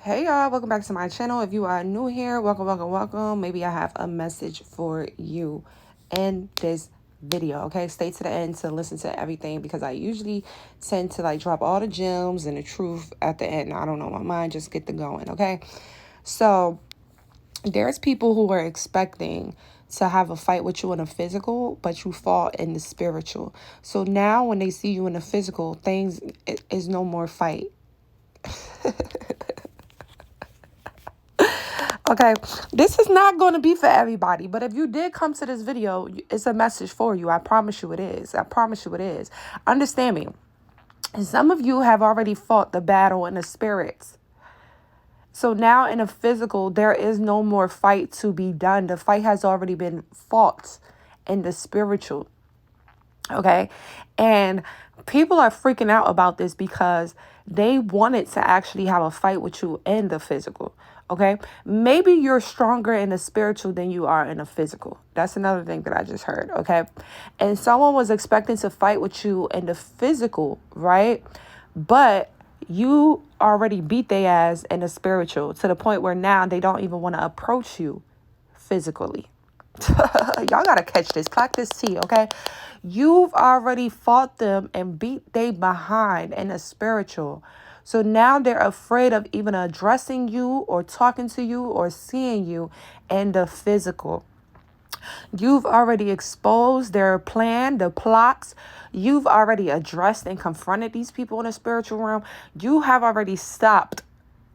Hey y'all, welcome back to my channel. If you are new here, welcome. Maybe I have a message for you in this video, okay? Stay to the end to listen to everything because I usually tend to drop all the gems and the truth at the end. I don't know, my mind just get to going, okay? So there's people who are expecting to have a fight with you in a physical, but you fall in the spiritual. So now when they see you in the physical, things is no more fight. Okay, this is not going to be for everybody, but if you did come to this video, it's a message for you. I promise you it is. I promise you it is. Understand me. Some of you have already fought the battle in the spirits. So now in the physical, there is no more fight to be done. The fight has already been fought in the spiritual. Okay. And people are freaking out about this because they wanted to actually have a fight with you in the physical. Okay. Maybe you're stronger in the spiritual than you are in the physical. That's another thing that I just heard. Okay. And someone was expecting to fight with you in the physical, right? But you already beat their ass in the spiritual to the point where now they don't even want to approach you physically. Y'all gotta catch this. Clock this tea, okay? You've already fought them and beat they behind in the spiritual. So now they're afraid of even addressing you or talking to you or seeing you in the physical. You've already exposed their plan, the plots. You've already addressed and confronted these people in the spiritual realm. You have already stopped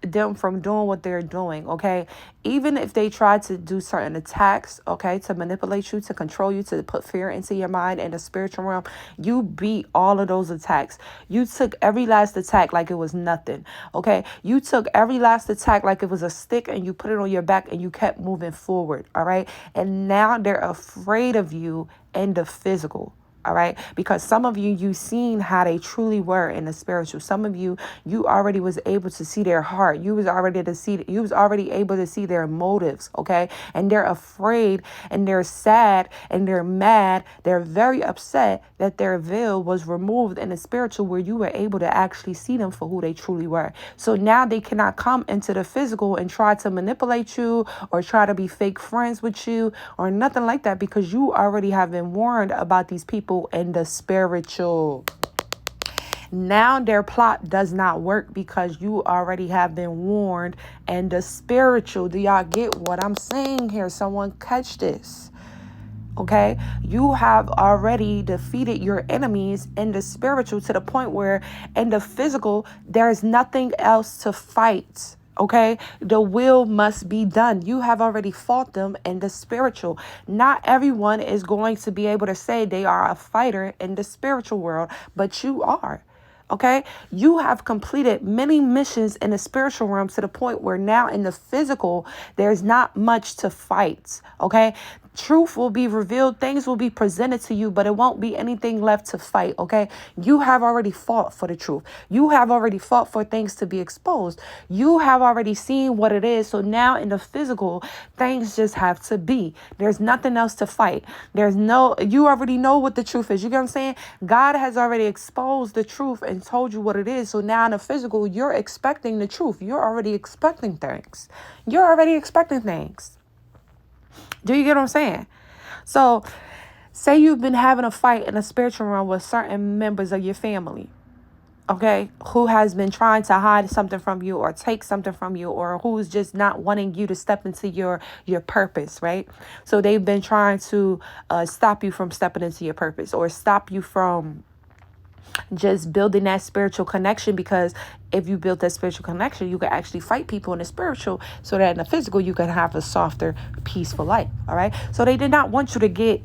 them from doing what they're doing, okay? Even if they try to do certain attacks, okay, to manipulate you, to control you, to put fear into your mind in the spiritual realm, you beat all of those attacks. You took every last attack like it was nothing, okay? You took every last attack like it was a stick and you put it on your back and you kept moving forward, all right? And now they're afraid of you in the physical. All right. Because some of you seen how they truly were in the spiritual. Some of you already was able to see their heart. You was already able to see their motives. Okay. And they're afraid and they're sad and they're mad. They're very upset that their veil was removed in the spiritual where you were able to actually see them for who they truly were. So now they cannot come into the physical and try to manipulate you or try to be fake friends with you or nothing like that because you already have been warned about these people in the spiritual. Now their plot does not work because you already have been warned in the spiritual. Do y'all get what I'm saying here? Someone catch this. Okay, you have already defeated your enemies in the spiritual to the point where in the physical, there's nothing else to fight. Okay, the will must be done. You have already fought them in the spiritual. Not everyone is going to be able to say they are a fighter in the spiritual world, but you are. Okay, you have completed many missions in the spiritual realm to the point where now in the physical, there's not much to fight. Okay, truth will be revealed, things will be presented to you, but it won't be anything left to fight. Okay, you have already fought for the truth. You have already fought for things to be exposed. You have already seen what it is. So now in the physical, things just have to be. There's nothing else to fight. You already know what the truth is. You get what I'm saying? God has already exposed the truth and told you what it is. So now in the physical, you're expecting the truth. You're already expecting things. You're already expecting things. Do you get what I'm saying? So say you've been having a fight in a spiritual realm with certain members of your family, okay, who has been trying to hide something from you or take something from you or who's just not wanting you to step into your purpose, right? So they've been trying to stop you from stepping into your purpose or stop you from just building that spiritual connection, because if you build that spiritual connection, you can actually fight people in the spiritual so that in the physical, you can have a softer, peaceful life. All right. So they did not want you to they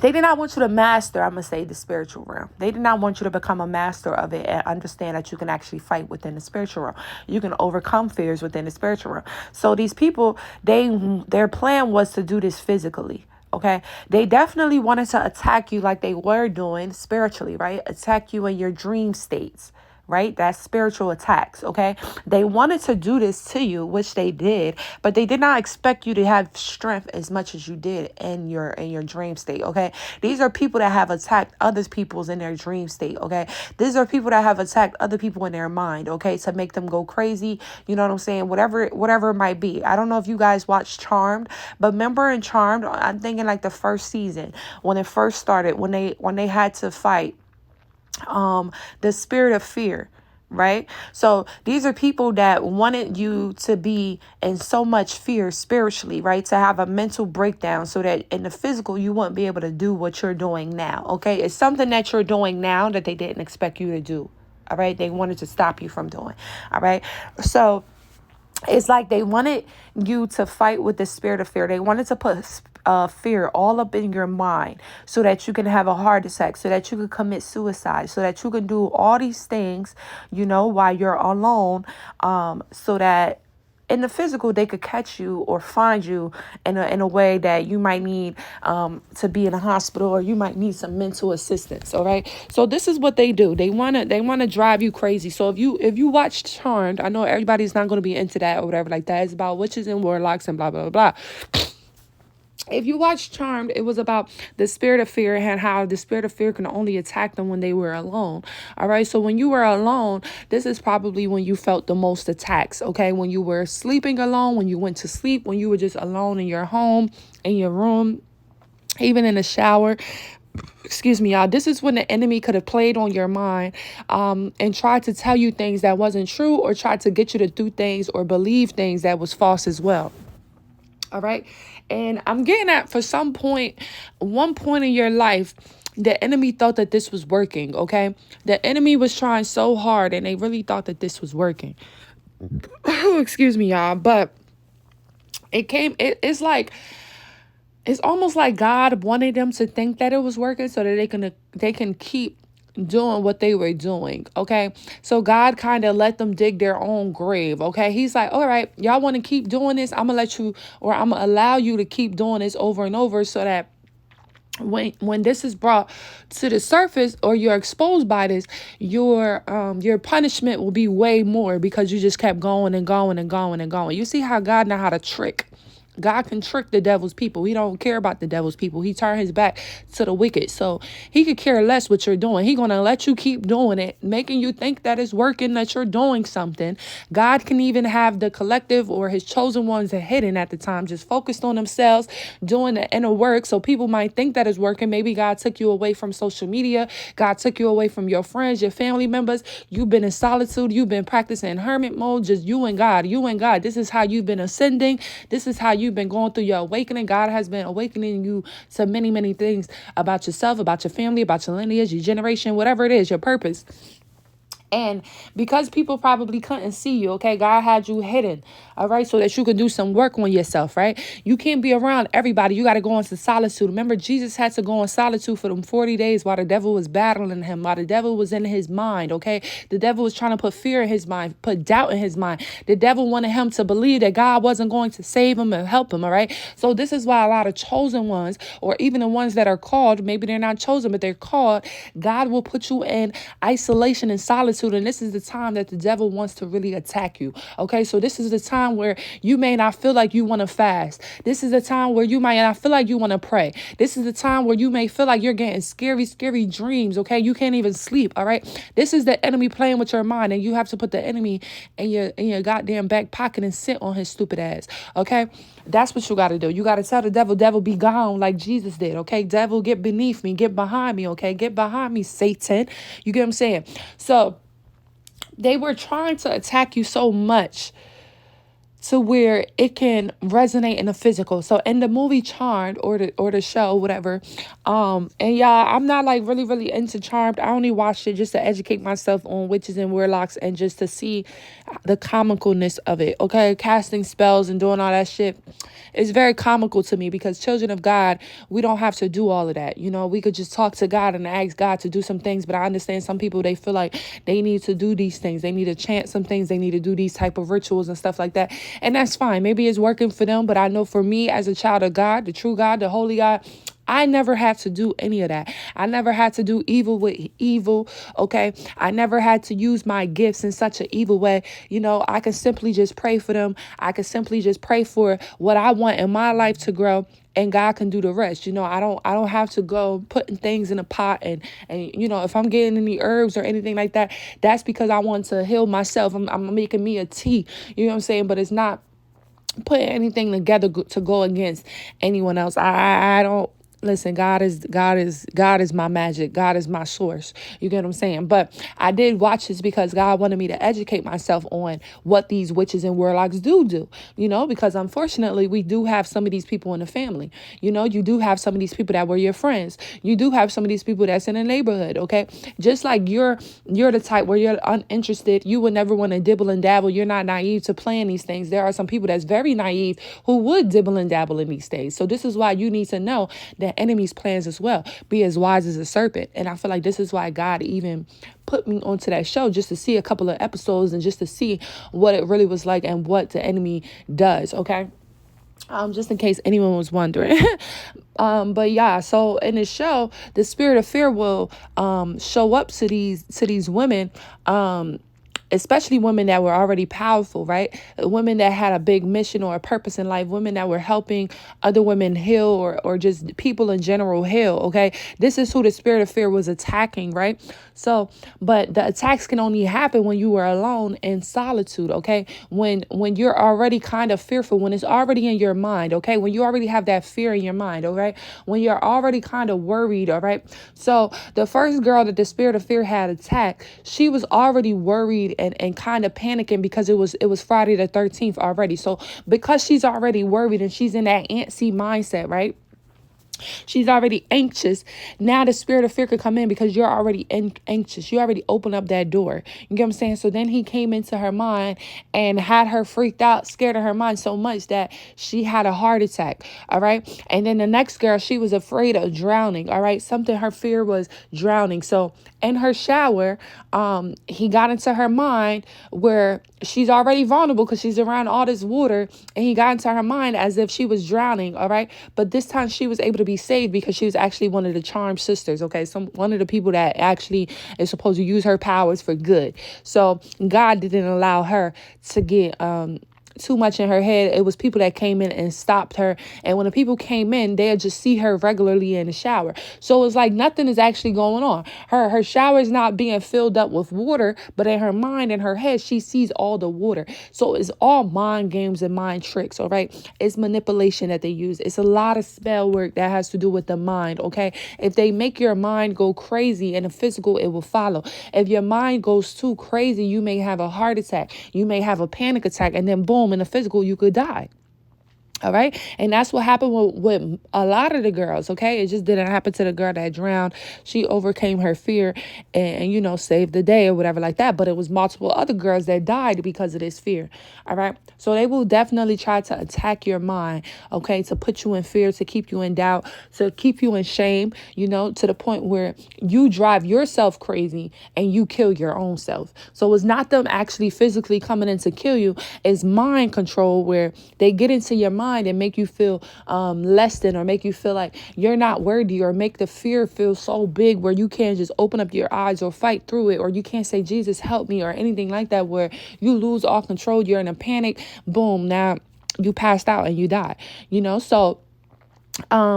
did not want you to master, I'm going to say, the spiritual realm. They did not want you to become a master of it and understand that you can actually fight within the spiritual realm. You can overcome fears within the spiritual realm. So these people, their plan was to do this physically. Okay, they definitely wanted to attack you like they were doing spiritually, right? Attack you in your dream states, right? That's spiritual attacks, okay? They wanted to do this to you, which they did, but they did not expect you to have strength as much as you did in your dream state, okay? These are people that have attacked other people's in their dream state, okay? These are people that have attacked other people in their mind, okay, to make them go crazy. You know what I'm saying? Whatever it might be. I don't know if you guys watched Charmed, but remember in Charmed, I'm thinking like the first season when it first started, when they had to fight the spirit of fear, right? So these are people that wanted you to be in so much fear spiritually, right? To have a mental breakdown so that in the physical you wouldn't be able to do what you're doing now, okay? It's something that you're doing now that they didn't expect you to do, all right? They wanted to stop you from doing, all right? So it's like they wanted you to fight with the spirit of fear. They wanted to put fear all up in your mind so that you can have a heart attack, so that you can commit suicide, so that you can do all these things, while you're alone, so that in the physical they could catch you or find you in a way that you might need to be in a hospital, or you might need some mental assistance. All right, so this is what they do. They want to drive you crazy. So if you watch Charmed, I know everybody's not going to be into that or whatever like that. It's about witches and warlocks and blah blah blah. If you watch Charmed, it was about the spirit of fear and how the spirit of fear can only attack them when they were alone. All right. So when you were alone, this is probably when you felt the most attacks. OK, when you were sleeping alone, when you went to sleep, when you were just alone in your home, in your room, even in the shower. Excuse me, y'all. This is when the enemy could have played on your mind and tried to tell you things that wasn't true, or tried to get you to do things or believe things that was false as well. All right. And I'm getting at, for one point in your life, the enemy thought that this was working. OK, the enemy was trying so hard and they really thought that this was working. Excuse me, y'all. But it's almost like God wanted them to think that it was working so that they can keep doing what they were doing. Okay, so God kind of let them dig their own grave. Okay, he's like, all right, y'all want to keep doing this, I'm gonna allow you to keep doing this over and over, so that when this is brought to the surface, or you're exposed by this, your punishment will be way more, because you just kept going and going and going and going. You see how God know how to trick. God can trick the devil's people. He don't care about the devil's people. He turned his back to the wicked. So he could care less what you're doing. He's going to let you keep doing it, making you think that it's working, that you're doing something. God can even have the collective or his chosen ones hidden at the time, just focused on themselves, doing the inner work. So people might think that it's working. Maybe God took you away from social media. God took you away from your friends, your family members. You've been in solitude. You've been practicing hermit mode, just you and God. This is how you've been ascending. This is how you've been going through your awakening. God has been awakening you to many, many things about yourself, about your family, about your lineage, your generation, whatever it is, your purpose. And because people probably couldn't see you, okay, God had you hidden, all right, so that you could do some work on yourself, right? You can't be around everybody. You got to go into solitude. Remember, Jesus had to go in solitude for them 40 days while the devil was battling him, while the devil was in his mind, okay? The devil was trying to put fear in his mind, put doubt in his mind. The devil wanted him to believe that God wasn't going to save him and help him, all right? So this is why a lot of chosen ones, or even the ones that are called, maybe they're not chosen, but they're called, God will put you in isolation and solitude. And this is the time that the devil wants to really attack you. Okay, so this is the time where you may not feel like you want to fast. This is the time where you might not feel like you want to pray. This is the time where you may feel like you're getting scary, scary dreams. Okay, you can't even sleep. All right, this is the enemy playing with your mind, and you have to put the enemy in your goddamn back pocket and sit on his stupid ass. Okay, that's what you got to do. You got to tell the devil, be gone, like Jesus did. Okay, devil, get beneath me, get behind me. Okay, get behind me, Satan. You get what I'm saying? So they were trying to attack you so much to where it can resonate in the physical. So in the movie Charmed, or the show, whatever, and y'all, I'm not like really, really into Charmed. I only watched it just to educate myself on witches and warlocks and just to see the comicalness of it. Okay, casting spells and doing all that shit. It's very comical to me, because children of God, we don't have to do all of that. We could just talk to God and ask God to do some things. But I understand some people, they feel like they need to do these things. They need to chant some things. They need to do these type of rituals and stuff like that. And that's fine. Maybe it's working for them. But I know for me, as a child of God, the true God, the holy God, I never had to do any of that. I never had to do evil with evil. Okay. I never had to use my gifts in such an evil way. I can simply just pray for them. I can simply just pray for what I want in my life to grow, and God can do the rest. I don't have to go putting things in a pot, and if I'm getting any herbs or anything like that, that's because I want to heal myself. I'm making me a tea, you know what I'm saying? But it's not putting anything together to go against anyone else. I don't. Listen, God is my magic. God is my source. You get what I'm saying? But I did watch this because God wanted me to educate myself on what these witches and warlocks do, because unfortunately we do have some of these people in the family. You do have some of these people that were your friends. You do have some of these people that's in the neighborhood. Okay. Just like you're the type where you're uninterested. You would never want to dibble and dabble. You're not naive to playing these things. There are some people that's very naive who would dibble and dabble in these things. So this is why you need to know that enemy's plans as well. Be as wise as a serpent. And I feel like this is why God even put me onto that show, just to see a couple of episodes and just to see what it really was like and what the enemy does. Okay. Just in case anyone was wondering. But yeah, so in the show, the spirit of fear will show up to these women, especially women that were already powerful, right? Women that had a big mission or a purpose in life, women that were helping other women heal, or just people in general heal, okay? This is who the spirit of fear was attacking, right? So, but the attacks can only happen when you are alone in solitude, okay? When you're already kind of fearful, when it's already in your mind, okay? When you already have that fear in your mind, all right? When you're already kind of worried, all right? So the first girl that the spirit of fear had attacked, she was already worried and kind of panicking because it was Friday the 13th already. So because she's already worried and she's in that antsy mindset, right? She's already anxious. Now the spirit of fear could come in because you're already anxious. You already open up that door. You get what I'm saying? So then he came into her mind and had her freaked out, scared of her mind so much that she had a heart attack. All right. And then the next girl, she was afraid of drowning. All right. Her fear was drowning. So in her shower, he got into her mind where she's already vulnerable because she's around all this water, and he got into her mind as if she was drowning. All right. But this time she was able to be saved because she was actually one of the charmed sisters. Okay. One of the people that actually is supposed to use her powers for good. So God didn't allow her to get, too much in her head. It was people that came in and stopped her. And when the people came in, they'd just see her regularly in the shower. So it's like nothing is actually going on. Her shower is not being filled up with water, but in her mind and her head, she sees all the water. So it's all mind games and mind tricks. All right. It's manipulation that they use. It's a lot of spell work that has to do with the mind. Okay. If they make your mind go crazy in the physical, it will follow. If your mind goes too crazy, you may have a heart attack. You may have a panic attack, and then boom, in the physical, you could die. All right. And that's what happened with a lot of the girls. OK, it just didn't happen to the girl that drowned. She overcame her fear and saved the day or whatever like that. But it was multiple other girls that died because of this fear. All right. So they will definitely try to attack your mind. OK, to put you in fear, to keep you in doubt, to keep you in shame, to the point where you drive yourself crazy and you kill your own self. So it's not them actually physically coming in to kill you. It's mind control where they get into your mind and make you feel less than, or make you feel like you're not worthy, or make the fear feel so big where you can't just open up your eyes or fight through it, or you can't say, Jesus, help me, or anything like that, where you lose all control. You're in a panic. Boom. Now you passed out and you die, so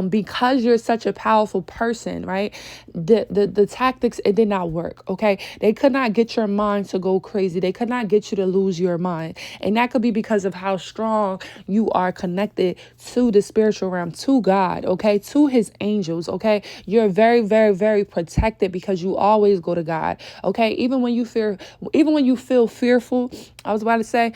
because you're such a powerful person, right? The tactics, it did not work. Okay. They could not get your mind to go crazy. They could not get you to lose your mind. And that could be because of how strong you are connected to the spiritual realm, to God. Okay. To his angels. Okay. You're very, very, very protected because you always go to God. Okay. Even when you feel fearful, I was about to say,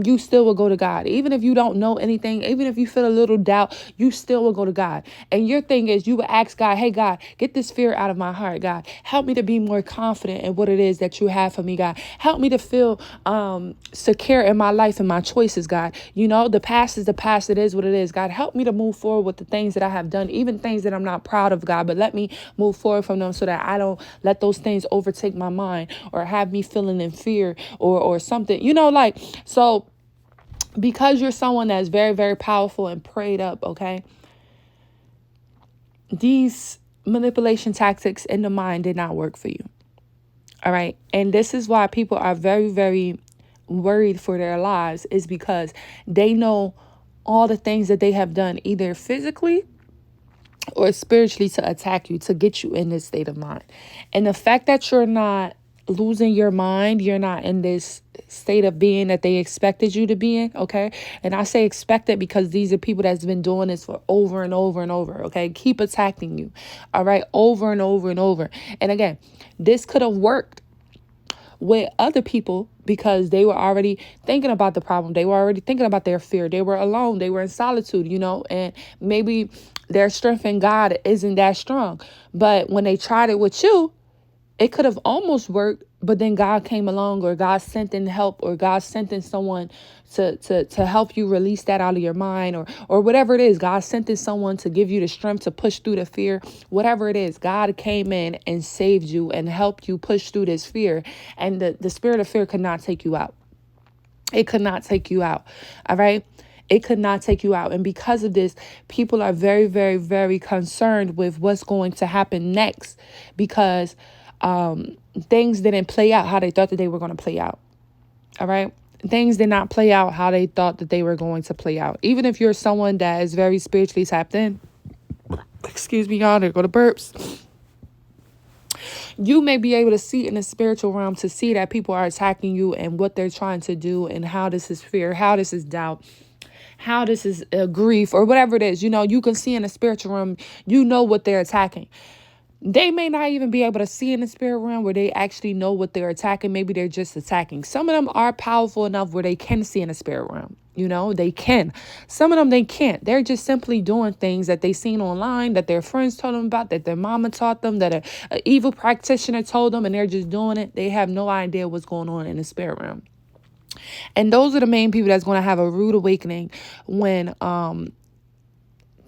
you still will go to God. Even if you don't know anything, even if you feel a little doubt, you still will go to God. And your thing is, you will ask God, hey, God, get this fear out of my heart, God. Help me to be more confident in what it is that you have for me, God. Help me to feel secure in my life and my choices, God. The past is the past. It is what it is, God. Help me to move forward with the things that I have done, even things that I'm not proud of, God. But let me move forward from them so that I don't let those things overtake my mind or have me feeling in fear or something, so because you're someone that's very, very powerful and prayed up, okay? these manipulation tactics in the mind did not work for you. All right. And this is why people are very, very worried for their lives, is because they know all the things that they have done, either physically or spiritually, to attack you, to get you in this state of mind. And the fact that you're not losing your mind, you're not in this state of being that they expected you to be in, okay? And I say expected because these are people that's been doing this for over and over and over, okay? Keep attacking you, all right? Over and over and over. And again, this could have worked with other people because they were already thinking about the problem. They were already thinking about their fear. They were alone. They were in solitude, and maybe their strength in God isn't that strong. But when they tried it with you, it could have almost worked, but then God came along, or God sent in help, or God sent in someone to help you release that out of your mind, or whatever it is. God sent in someone to give you the strength to push through the fear. Whatever it is, God came in and saved you and helped you push through this fear. And the spirit of fear could not take you out. It could not take you out. All right. It could not take you out. And because of this, people are very, very, very concerned with what's going to happen next, because things didn't play out how they thought that they were going to play out. All right. Things did not play out how they thought that they were going to play out. Even if you're someone that is very spiritually tapped in, excuse me, y'all, there go the burps. You may be able to see in the spiritual realm, to see that people are attacking you and what they're trying to do, and how this is fear, how this is doubt, how this is grief, or whatever it is. You can see in the spiritual realm, what they're attacking. They may not even be able to see in the spirit realm where they actually know what they're attacking. Maybe they're just attacking. Some of them are powerful enough where they can see in the spirit realm. They can. Some of them, they can't. They're just simply doing things that they seen online, that their friends told them about, that their mama taught them, that an evil practitioner told them, and they're just doing it. They have no idea what's going on in the spirit realm. And those are the main people that's going to have a rude awakening when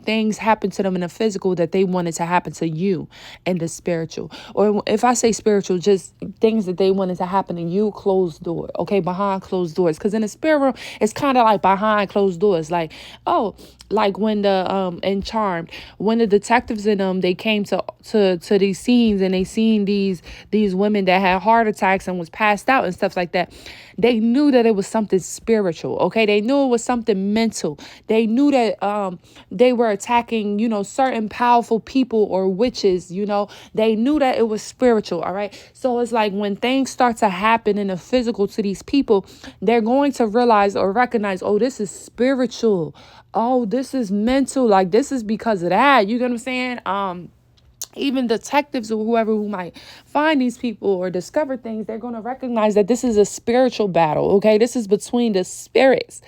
things happen to them in the physical that they wanted to happen to you in the spiritual. Or if I say spiritual, just things that they wanted to happen to you, closed door, okay, behind closed doors. Because in the spirit realm, it's kind of like behind closed doors. Like, like when in Charmed, when the detectives in them, they came to these scenes, and they seen these women that had heart attacks and was passed out and stuff like that. They knew that it was something spiritual, okay? They knew it was something mental. They knew that they were attacking, certain powerful people or witches, They knew that it was spiritual, all right? So it's like when things start to happen in the physical to these people, they're going to realize or recognize, oh, this is spiritual. Oh, this is mental. Like, this is because of that. You get what I'm saying? Even detectives or whoever who might find these people or discover things, they're going to recognize that this is a spiritual battle. Okay. This is between the spirits.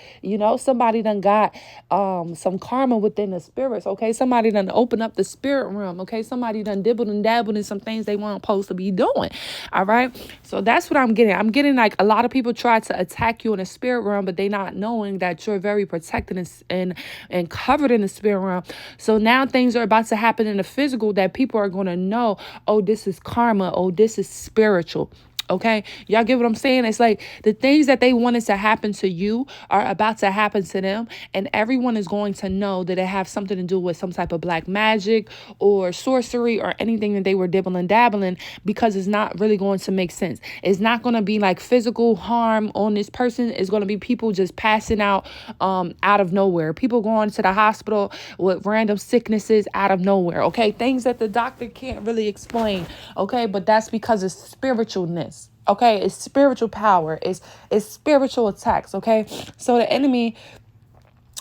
Somebody done got some karma within the spirits. Okay. Somebody done opened up the spirit realm. Okay. Somebody done dibbled and dabbled in some things they weren't supposed to be doing. All right. So that's what I'm getting. I'm getting like a lot of people try to attack you in the spirit realm, but they not knowing that you're very protected and covered in the spirit realm. So now things are about to happen in the physical that people are going to know, oh, this is karma. Oh, this is spiritual. Okay. Y'all get what I'm saying? It's like the things that they wanted to happen to you are about to happen to them. And everyone is going to know that it has something to do with some type of black magic or sorcery or anything that they were dibbling dabbling, because it's not really going to make sense. It's not going to be like physical harm on this person. It's going to be people just passing out of nowhere. People going to the hospital with random sicknesses out of nowhere. Okay. Things that the doctor can't really explain. Okay. But that's because of spiritualness. Okay, it's spiritual power. It's spiritual attacks. Okay, so the enemy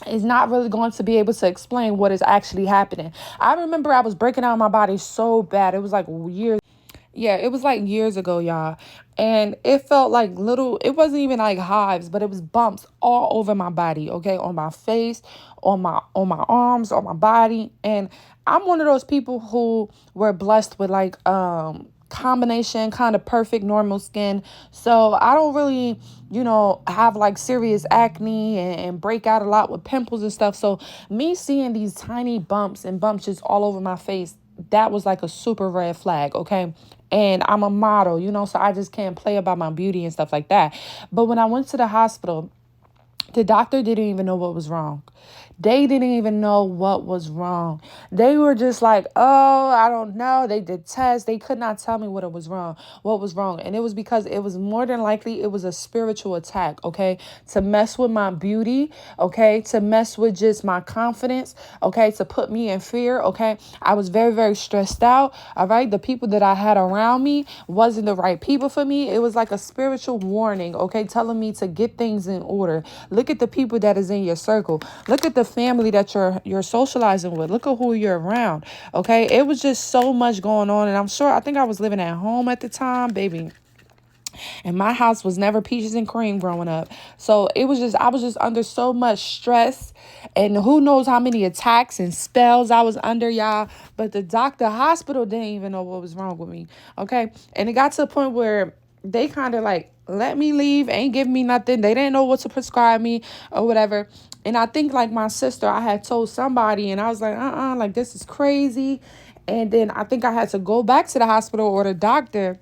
is not really going to be able to explain what is actually happening. I remember I was breaking out my body so bad. It was like years. Yeah, it was like years ago, y'all. And it felt like it wasn't even like hives, but it was bumps all over my body, okay? On my face, on my arms, on my body. And I'm one of those people who were blessed with like combination kind of perfect normal skin, so I don't really have like serious acne and break out a lot with pimples and stuff. So me seeing these tiny bumps and bumps just all over my face, that was like a super red flag. Okay. And I'm a model, so I just can't play about my beauty and stuff like that. But when I went to the hospital, The doctor didn't even know what was wrong. They didn't even know what was wrong. They were just like, oh, I don't know. They did tests. They could not tell me what was wrong. And it was because it was more than likely it was a spiritual attack, okay? To mess with my beauty, okay? To mess with just my confidence, okay? To put me in fear, okay? I was very, very stressed out, all right? The people that I had around me wasn't the right people for me. It was like a spiritual warning, okay? Telling me to get things in order. Look at the people that is in your circle. Look at the family that you're socializing with. Look at who you're around. Okay. It was just so much going on. And I think I was living at home at the time, baby. And my house was never peaches and cream growing up. So I was just under so much stress, and who knows how many attacks and spells I was under, y'all. But the hospital didn't even know what was wrong with me. Okay. And it got to a point where they kind of like let me leave, ain't give me nothing. They didn't know what to prescribe me or whatever. And I think like my sister, I had told somebody, and I was like, like this is crazy. And then I think I had to go back to the hospital or the doctor,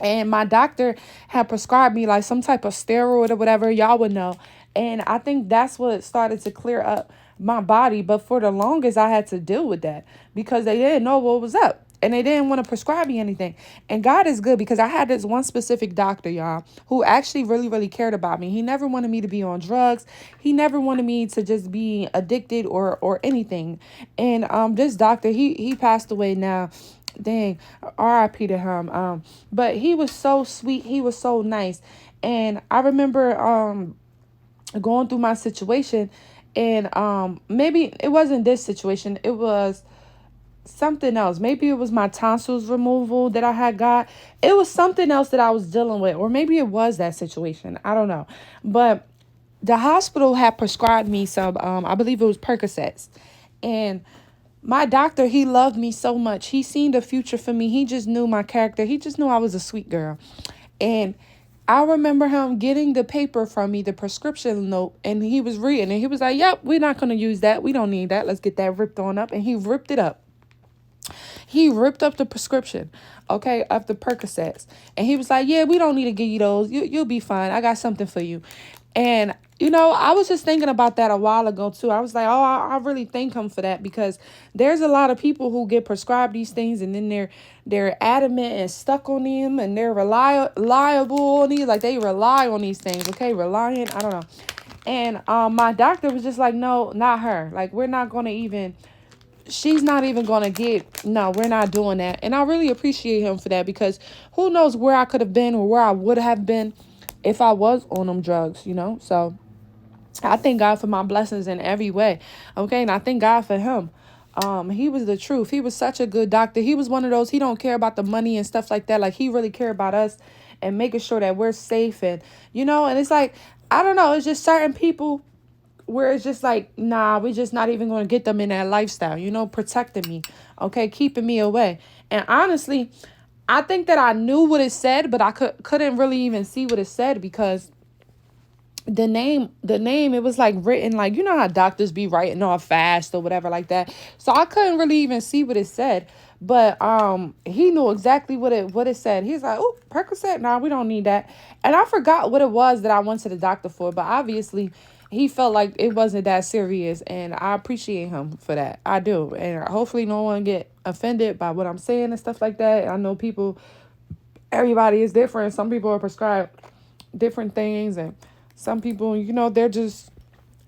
and my doctor had prescribed me like some type of steroid or whatever, y'all would know. And I think that's what started to clear up my body. But for the longest, I had to deal with that because they didn't know what was up. And they didn't want to prescribe me anything. And God is good because I had this one specific doctor, y'all, who actually really, really cared about me. He never wanted me to be on drugs. He never wanted me to just be addicted or anything. And this doctor, he passed away now. Dang, R.I.P. to him. But he was so sweet. He was so nice. And I remember going through my situation, and maybe it wasn't this situation. It was something else. Maybe it was my tonsils removal that I had got. It was something else that I was dealing with, or maybe it was that situation. I don't know. But the hospital had prescribed me some, I believe it was Percocets. And my doctor, he loved me so much. He seen the future for me. He just knew my character. He just knew I was a sweet girl. And I remember him getting the paper from me, the prescription note, and he was reading, and he was like, yep, we're not going to use that. We don't need that. Let's get that ripped on up. And he ripped it up. He ripped up the prescription, okay, of the Percocets. And he was like, yeah, we don't need to give you those. You'll be fine. I got something for you. And, I was just thinking about that a while ago, too. I was like, oh, I really thank him for that, because there's a lot of people who get prescribed these things, and then they're adamant and stuck on them, and they're reliable on these. Like, they rely on these things, okay? Reliant, I don't know. And my doctor was just like, no, not her. Like, we're not going to even... She's not even going to no, we're not doing that. And I really appreciate him for that, because who knows where I could have been or where I would have been if I was on them drugs, So I thank God for my blessings in every way. Okay. And I thank God for him. He was the truth. He was such a good doctor. He was one of those, he don't care about the money and stuff like that. Like, he really cared about us and making sure that we're safe. And, and it's like, I don't know, it's just certain people where it's just like, nah, we're just not even going to get them in that lifestyle, protecting me, okay, keeping me away. And honestly, I think that I knew what it said, but I couldn't really even see what it said, because the name, it was like written, like, how doctors be writing all fast or whatever like that. So I couldn't really even see what it said. But he knew exactly what it said. He's like, oh, Percocet, nah, we don't need that. And I forgot what it was that I went to the doctor for, but obviously he felt like it wasn't that serious, and I appreciate him for that. I do. And hopefully no one get offended by what I'm saying and stuff like that. I know everybody is different. Some people are prescribed different things, and some people, they're just,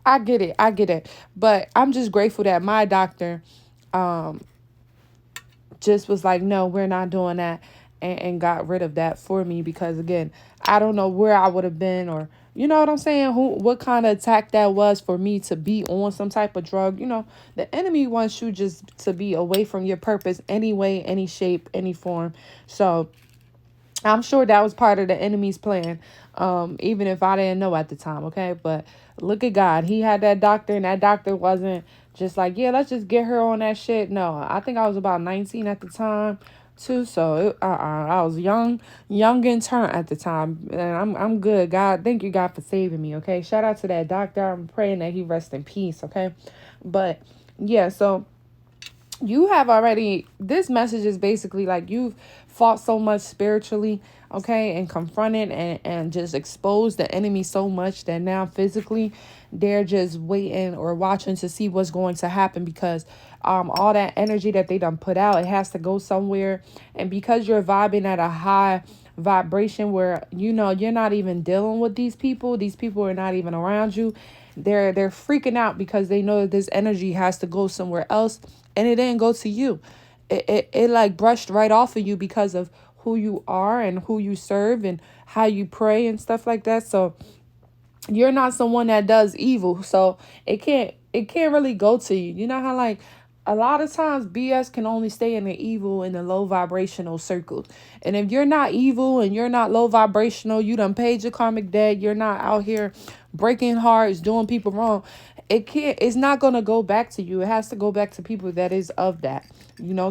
I get it. But I'm just grateful that my doctor just was like, no, we're not doing that, and got rid of that for me, because, again, I don't know where I would have been, or, you know what I'm saying, what kind of attack that was for me to be on some type of drug. The enemy wants you just to be away from your purpose any way, any shape, any form. So I'm sure that was part of the enemy's plan, even if I didn't know at the time, okay? But look at God. He had that doctor, and that doctor wasn't just like, yeah, let's just get her on that shit. No, I think I was about 19 at the time, too. So I was young and turned at the time, and I'm good. God, thank you, God, for saving me, okay? Shout out to that doctor. I'm praying that he rest in peace, okay? But yeah, so you have already, this message is basically like you've fought so much spiritually, okay, and confronted and just exposed the enemy so much that now physically they're just waiting or watching to see what's going to happen, because all that energy that they done put out, it has to go somewhere. And because you're vibing at a high vibration where you're not even dealing with these people are not even around you, they're freaking out because they know that this energy has to go somewhere else, and it didn't go to you. It like brushed right off of you because of who you are and who you serve and how you pray and stuff like that. So you're not someone that does evil, so it can't really go to you. You know how like a lot of times BS can only stay in the evil in the low vibrational circles. And if you're not evil and you're not low vibrational, you done paid your karmic debt, you're not out here breaking hearts, doing people wrong, it's not gonna go back to you. It has to go back to people that is of that.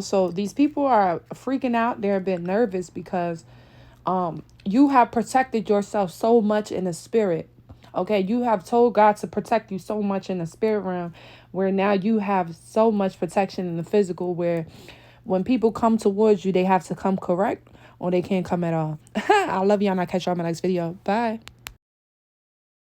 So these people are freaking out, they're a bit nervous because you have protected yourself so much in the spirit. Okay, you have told God to protect you so much in the spirit realm, where now you have so much protection in the physical, where when people come towards you, they have to come correct or they can't come at all. I love y'all, and I'll catch y'all in my next video. Bye.